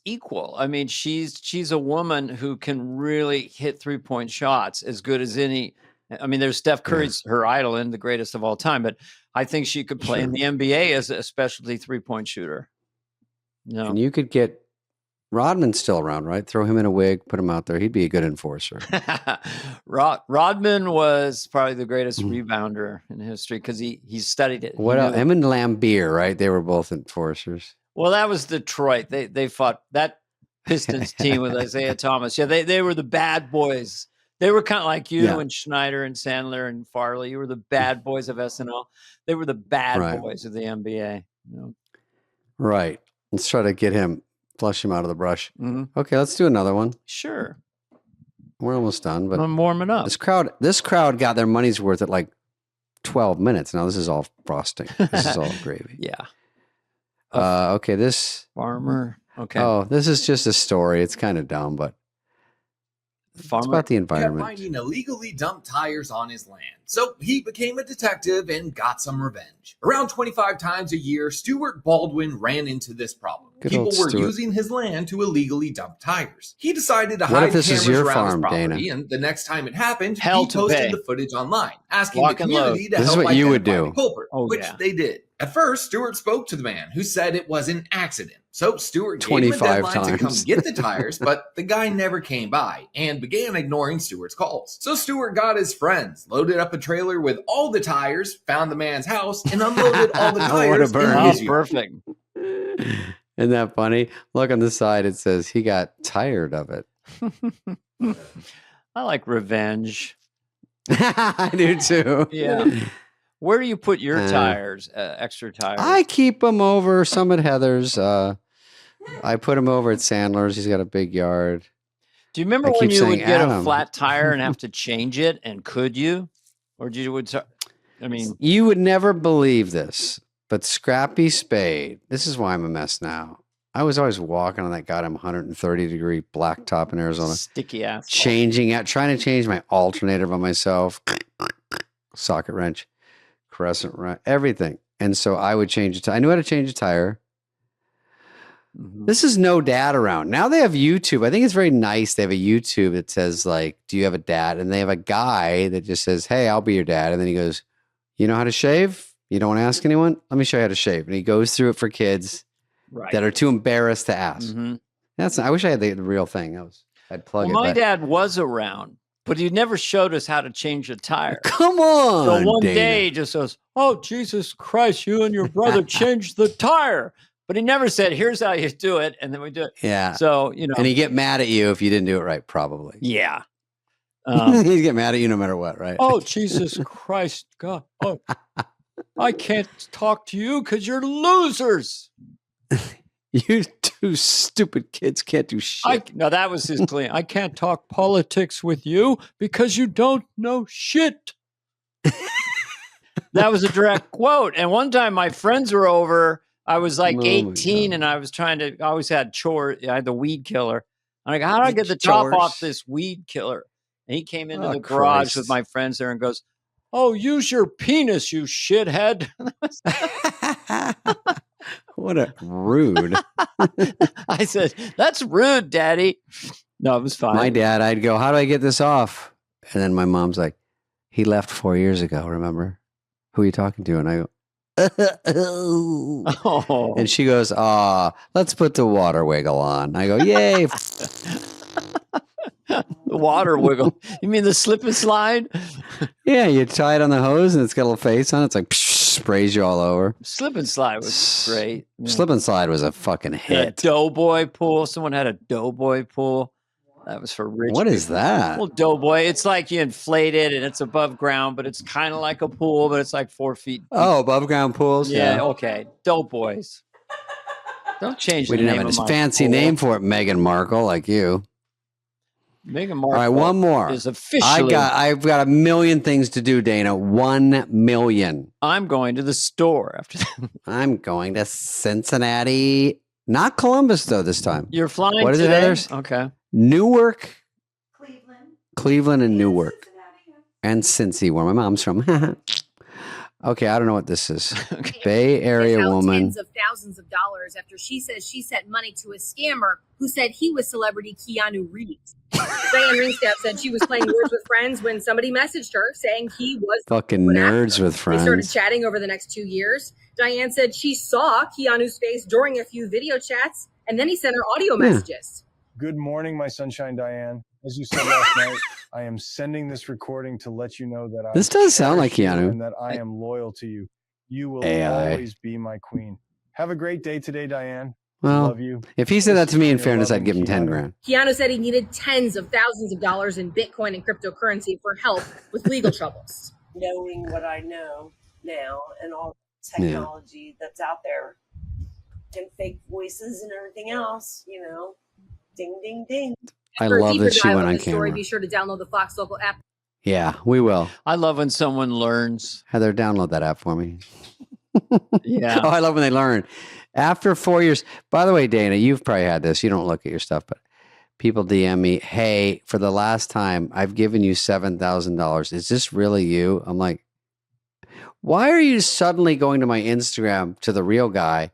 equal. I mean, she's a woman who can really hit 3-point shots as good as any. I mean, there's Steph Curry's her idol and the greatest of all time, but I think she could play in the NBA as a specialty 3-point shooter. No. And you could get Rodman's still around, right? Throw him in a wig, put him out there. He'd be a good enforcer. Rodman was probably the greatest Mhm. rebounder in history because he studied it. He What knew else? it. Him and Lambeer, right? They were both enforcers. Well, that was Detroit. They fought that Pistons team with Isaiah Thomas. Yeah, they were the bad boys. They were kind of like you Yeah. and Schneider and Sandler and Farley. You were the bad boys of SNL. They were the bad Right. boys of the NBA. Right. Let's try to get him, flush him out of the brush. Mhm. Okay, let's do another one. Sure. We're almost done, but I'm warming up. this crowd got their money's worth at like 12 minutes. Now this is all frosting. This is all gravy. Yeah. Okay, this. Farmer. Okay. Oh, this is just a story. It's kind of dumb, but it's Farmer. about the Kept environment. finding illegally dumped tires on his land. So he became a detective and got some revenge. Around 25 times a year, Stuart Baldwin ran into this problem. Good People old were Stuart. using his land to illegally dump tires. He decided to What if hide this cameras is your around farm, his property, Dana? and the next time it happened, Hell he to posted pay. the footage online, asking Lock the and load. community to This is help what you would identify do. the culprit, Oh, which yeah. they did. At first, Stuart spoke to the man, who said it was an accident. So Stuart gave him a 25 deadline to come times. get the tires, but the guy never came by and began ignoring Stuart's calls. So Stuart got his friends, loaded up a trailer with all the tires, found the man's house, and unloaded all the What a tires burn. in Oh, his yard. perfect. Isn't that funny? Look on the side. It says he got tired of it. I like revenge. I do too. Yeah. Where do you put your Uh, tires? Extra tires? I keep them over. Some at Heather's. I put him over at Sandler's. He's got a big yard. Do you remember I when keep you would saying, get a Adam. flat tire and have to change it? And could you? Or did you? I mean, You would never believe this, but Scrappy Spade. This is why I'm a mess now. I was always walking on that goddamn 130-degree blacktop in Arizona, sticky ass. trying to change my alternator by myself, socket wrench, crescent wrench, everything. And so I would change it. I knew how to change a tire. Mhm. This is no dad around. Now they have YouTube. I think it's very nice. They have a YouTube that says, like, do you have a dad? And they have a guy that just says, hey, I'll be your dad. And then he goes, you know how to shave? You don't want to ask anyone? Let me show you how to shave. And he goes through it for kids Right. that are too embarrassed to ask. Mhm. I wish I had the real thing. I'd plug Well, it. my but- dad was around, but he never showed us how to change a tire. Come on. So one Dana. day he just goes, oh, Jesus Christ, you and your brother changed the tire. But he never said, here's how you do it. And then we do it. Yeah. So, you know. And he'd get mad at you if you didn't do it right, probably. Yeah. He'd get mad at you no matter what, right? Oh, Jesus Christ, God. Oh, I can't talk to you because you're losers. You two stupid kids can't do shit. No, that was his claim. I can't talk politics with you because you don't know shit. That was a direct quote. And one time my friends were over. I was like Oh my 18 God. and I was I always had chores. I had the weed killer. I'm like, how do I get the top off this weed killer? And he came into Oh, the garage Christ. with my friends there and goes, oh, use your penis, you shithead. What a rude. I said, that's rude, Daddy. No, it was fine. My dad, I'd go, how do I get this off? And then my mom's like, he left 4 years ago, remember? Who are you talking to? And I go, Oh. and she goes, let's put the water wiggle on. I go, yay. The water wiggle. You mean the slip and slide? Yeah, you tie it on the hose and it's got a little face on it. It's like sprays you all over. Slip and slide was great. Slip and slide was a fucking A hit. doughboy pool. Someone had a doughboy pool. That was for rich. What is people. that? Well, doughboy. It's like you inflate it and it's above ground, but it's kind of like a pool, but it's like 4 feet. Oh, above ground pools? Yeah. Okay. Doughboys. Don't change We the didn't name have of a my fancy pool. name for it, Meghan Markle, like you. Meghan All Markle. right, one more. Is officially. I've got a million things to do, Dana. 1 million. I'm going to the store after that. I'm going to Cincinnati. Not Columbus, though, this time. You're flying What is it, today? Heathers? Okay. Newark, Cleveland. Cleveland, and Newark. Cincinnati. And Cincy, where my mom's from. Okay, I don't know what this is. Bay Area Out woman. tens of thousands of dollars after she says she sent money to a scammer who said he was celebrity Keanu Reeves. Diane Ringstaff said she was playing Words with Friends when somebody messaged her saying he was Fucking an nerds actor. with They started friends. chatting over the next 2 years. Diane said she saw Keanu's face during a few video chats, and then he sent her audio messages. Good morning, my sunshine, Diane. As you said last night, I am sending this recording to let you know that I This does sound like cherish you Keanu. and that I am loyal to you. You will AI. always be my queen. Have a great day today, Diane. Well, Love you. if he said that to me, in Your fairness, I'd loving give him 10 Keanu. grand. Keanu said he needed tens of thousands of dollars in Bitcoin and cryptocurrency for help with legal troubles. Knowing what I know now and all the technology that's out there and fake voices and everything else, ding, ding, ding. I For a love deeper that she dive went of on the story, camera. be sure to download the Fox Local app. Yeah, we will. I love when someone learns. Heather, download that app for me. Yeah. Oh, I love when they learn. After 4 years, by the way, Dana, you've probably had this. You don't look at your stuff, but people DM me, hey, for the last time, I've given you $7,000. Is this really you? I'm like, why are you suddenly going to my Instagram to the real guy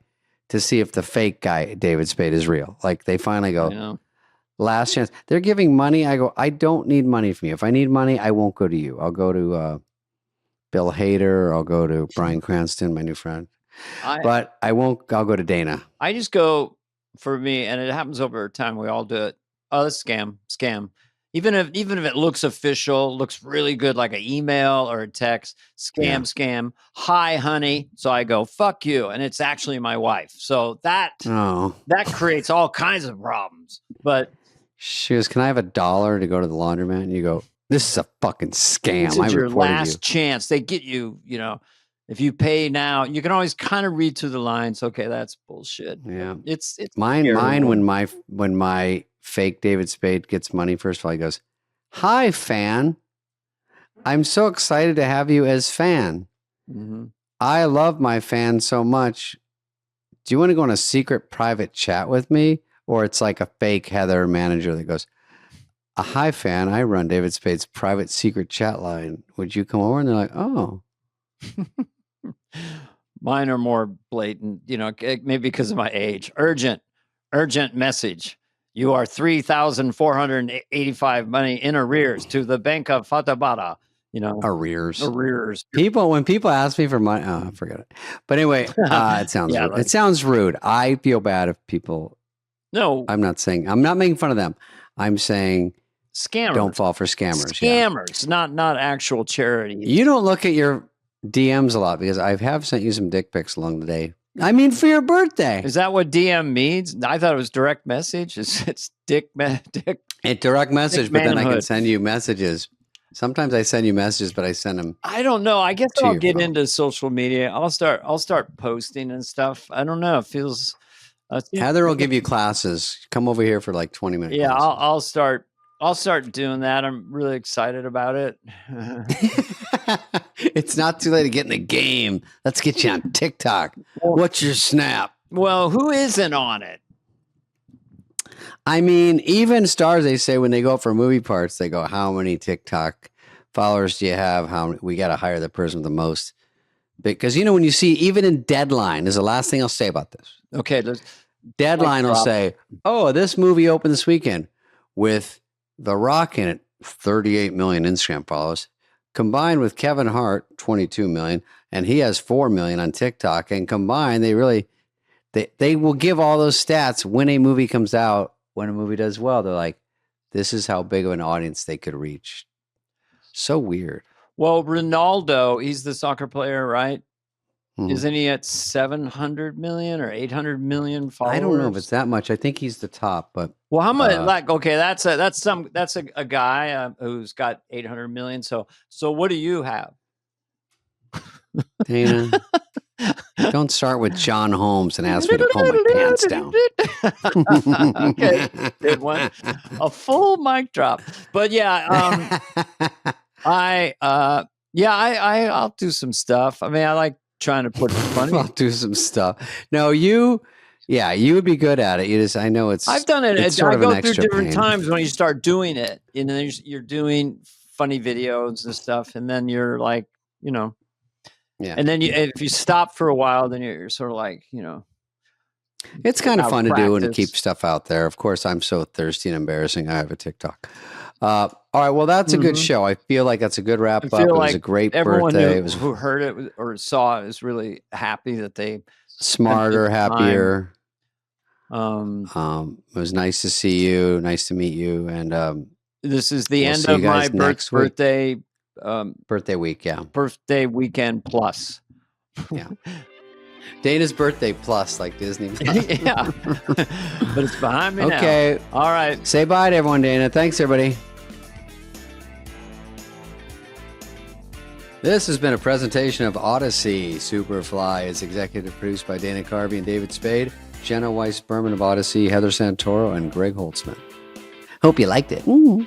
to see if the fake guy, David Spade, is real? Like they finally go, Yeah. last chance. They're giving money. I go, I don't need money from you. If I need money, I won't go to you. I'll go to Bill Hader. I'll go to Bryan Cranston, my new friend. But I won't. I'll go to Dana. I just go for me, and it happens over time. We all do it. Oh, that's scam. Even if it looks official, looks really good, like an email or a text, scam. Hi, honey. So I go, fuck you, and it's actually my wife. So that creates all kinds of problems. But she goes, can I have $1 to go to the laundromat? And you go, This is a fucking scam. This I is your reported last you. chance. They get you, you know, if you pay now, you can always kind of read through the lines. Okay, that's bullshit. Yeah. It's Mine terrible. when my fake David Spade gets money, first of all, he goes, "Hi, fan. I'm so excited to have you as fan. Mhm. I love my fan so much. Do you want to go on a secret private chat with me?" Or it's like a fake Heather manager that goes, "Hi, fan. I run David Spade's private secret chat line. Would you come over?" And they're like, "Oh." Mine are more blatant, you know, maybe because of my age. Urgent message. You are 3,485 money in arrears to the Bank of Fatabata. You know, Arrears. People. When people ask me for money, oh, forget it. But anyway, it sounds Yeah, rude. like- It sounds rude. I feel bad if people. No, I'm not making fun of them. I'm saying scammers. don't fall for scammers. Yeah. Scammers, not actual charity. You don't look at your DMs a lot because I have sent you some dick pics along the day. I mean, for your birthday. Is that what DM means? I thought it was direct message. It's dick. It's direct message, but then I can manhood. send you messages. Sometimes I send you messages, but I send them. I don't know. I guess To I'll your get phone. into social media. I'll start posting and stuff. I don't know. It feels. Heather will give you classes. Come over here for like 20 minutes. Yeah, I'll start doing that. I'm really excited about it. It's not too late to get in the game. Let's get you on TikTok. What's your snap? Well, who isn't on it? I mean, even stars, they say when they go up for movie parts, they go, "How many TikTok followers do you have? We got to hire the person with the most." Because, when you see, even in Deadline, is the last thing I'll say about this. Okay, Deadline will say, "Oh, this movie opened this weekend with The Rock in it, 38 million Instagram followers, combined with Kevin Hart, 22 million, and he has 4 million on TikTok. And combined, they will give all those stats when a movie comes out, when a movie does well. They're like, this is how big of an audience they could reach." So weird. Well, Ronaldo, he's the soccer player, right? Mhm. Isn't he at 700 million or 800 million followers? I don't know if it's that much. I think he's the top, but Well, how much? Okay, that's a guy who's got 800 million. So what do you have? Dana, don't start with John Holmes and ask me to pull my pants down. Okay, good one. A full mic drop. But yeah, I'll do some stuff. I mean, I like trying to put funny. I'll do some stuff. No, you would be good at it. I know it's. I've done it. It's I sort of go an through extra different pain. times when you start doing it, and then you're doing funny videos and stuff, and then you're like, Yeah. and then if you stop for a while, then you're sort of like, It's kind of without fun to do and practice. keep stuff out there. Of course, I'm so thirsty and embarrassing. I have a TikTok. All right. Well, that's a good show. I feel like that's a good wrap up. It was a great everyone birthday. who heard it or saw it is really happy that they Smarter, spent the happier. time. It was nice to see you. Nice to meet you. And This is the we'll end see you of my guys next week. birthday. Birthday week. Yeah. Birthday weekend plus. Yeah. Dana's birthday plus, like Disney. Yeah. But it's behind me now. Okay. All right. Say bye to everyone, Dana. Thanks, everybody. This has been a presentation of Odyssey. Superfly is executive produced by Dana Carvey and David Spade, Jenna Weiss Berman of Odyssey, Heather Santoro, and Greg Holtzman. Hope you liked it. Ooh.